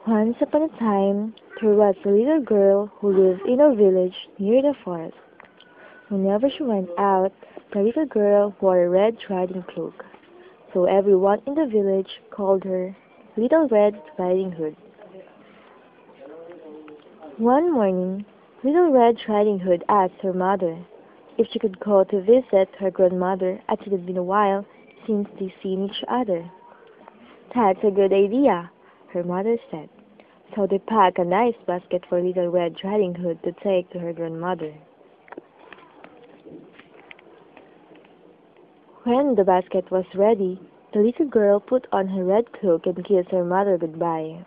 Once upon a time, there was a little girl who lived in a village near the forest. Whenever she went out, the little girl wore a red riding cloak, so everyone in the village called her Little Red Riding Hood. One morning, Little Red Riding Hood asked her mother if she could go to visit her grandmother, as it had been a while since they seen each other. That's a good idea, her mother said. So they packed a nice basket for Little Red Riding Hood to take to her grandmother. When the basket was ready, the little girl put on her red cloak and kissed her mother goodbye.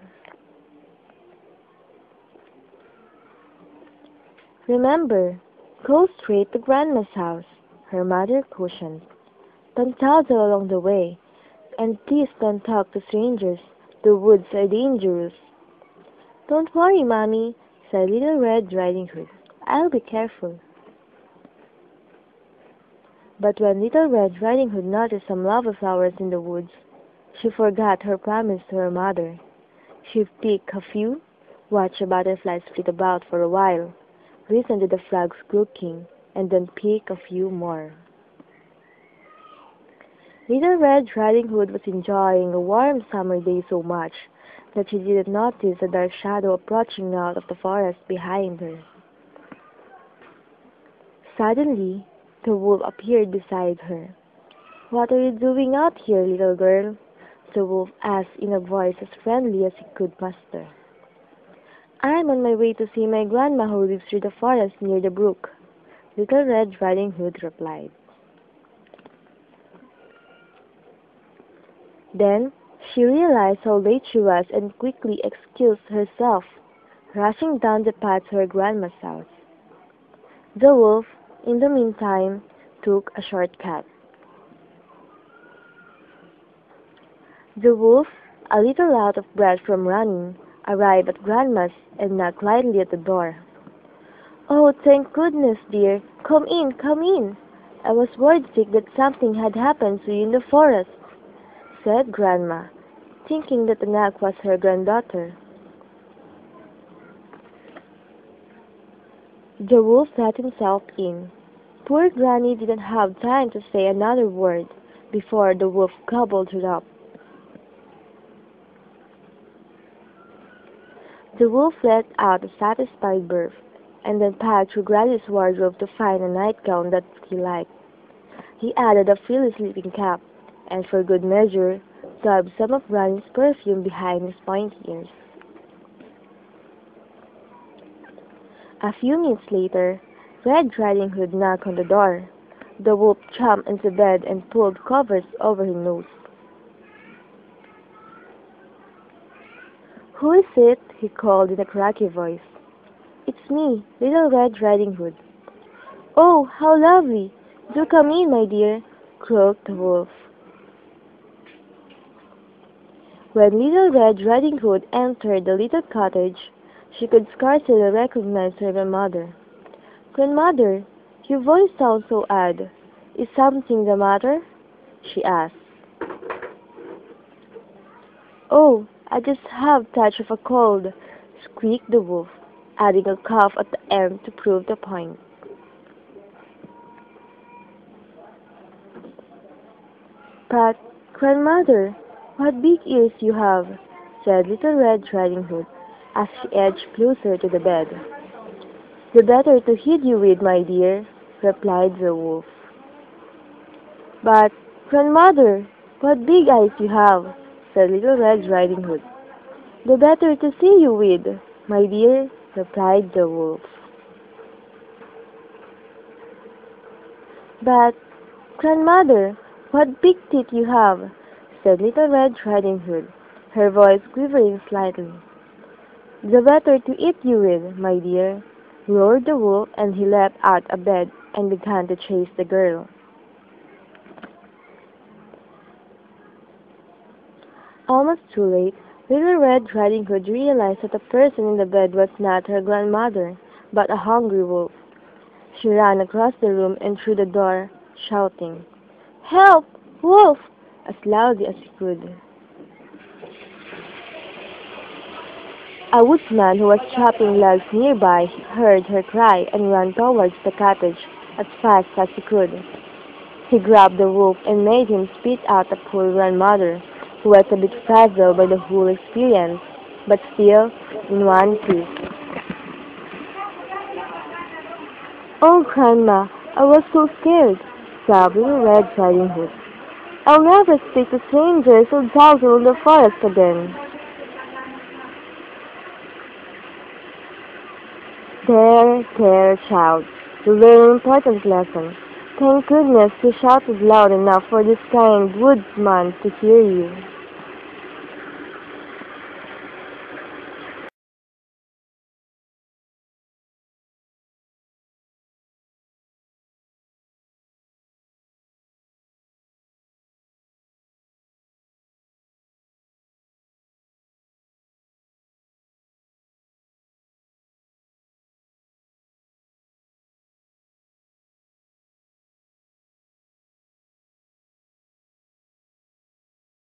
Remember, go straight to Grandma's house, her mother cautioned. Don't toddle along the way, and please don't talk to strangers. The woods are dangerous. Don't worry, Mommy, said Little Red Riding Hood. I'll be careful. But when Little Red Riding Hood noticed some lava flowers in the woods, she forgot her promise to her mother. She picked a few, watched the butterflies flit about for a while, listened to the frogs croaking, and then picked a few more. Little Red Riding Hood was enjoying a warm summer day so much that she didn't notice a dark shadow approaching out of the forest behind her. Suddenly, the wolf appeared beside her. What are you doing out here, little girl? The wolf asked in a voice as friendly as he could muster. I'm on my way to see my grandma who lives through the forest near the brook, Little Red Riding Hood replied. Then she realized how late she was and quickly excused herself, rushing down the path to her grandma's house. The wolf, in the meantime, took a shortcut. The wolf, a little out of breath from running, arrived at Grandma's and knocked lightly at the door. Oh, thank goodness, dear. Come in, come in. I was worried sick that something had happened to you in the forest, said Grandma, thinking that the knock was her granddaughter. The wolf let himself in. Poor Granny didn't have time to say another word before the wolf gobbled her up. The wolf let out a satisfied burp, and then packed through Granny's wardrobe to find a nightgown that he liked. He added a frilly sleeping cap, and for good measure, dabbed some of Granny's perfume behind his pointy ears. A few minutes later, Red Riding Hood knocked on the door. The wolf jumped into bed and pulled covers over her nose. Who is it? He called in a cracky voice. It's me, Little Red Riding Hood. Oh, how lovely! Do come in, my dear, croaked the wolf. When Little Red Riding Hood entered the little cottage, she could scarcely recognize her grandmother. Grandmother, your voice sounds so odd. Is something the matter? She asked. Oh, I just have a touch of a cold, squeaked the wolf, adding a cough at the end to prove the point. But, Grandmother, what big ears you have, said Little Red Riding Hood, as she edged closer to the bed. The better to hit you with, my dear, replied the wolf. But, Grandmother, what big eyes you have, said Little Red Riding Hood. The better to see you with, my dear, replied the wolf. But, Grandmother, what big teeth you have, said Little Red Riding Hood, her voice quivering slightly. The better to eat you with, my dear, roared the wolf, and he leapt out of bed and began to chase the girl. Almost too late, Little Red Riding Hood realized that the person in the bed was not her grandmother, but a hungry wolf. She ran across the room and through the door, shouting, Help! Wolf! As loudly as she could. A woodsman who was chopping logs nearby heard her cry and ran towards the cottage as fast as he could. He grabbed the wolf and made him spit out the poor grandmother, who was a bit frazzled by the whole experience, but still in one piece. "Oh, Grandma, I was so scared," sobbed Little Red Riding Hood. "I'll never speak to strangers or dogs in the forest again." There, child, you learned an important lesson. Thank goodness you shouted loud enough for this kind woodsman to hear you.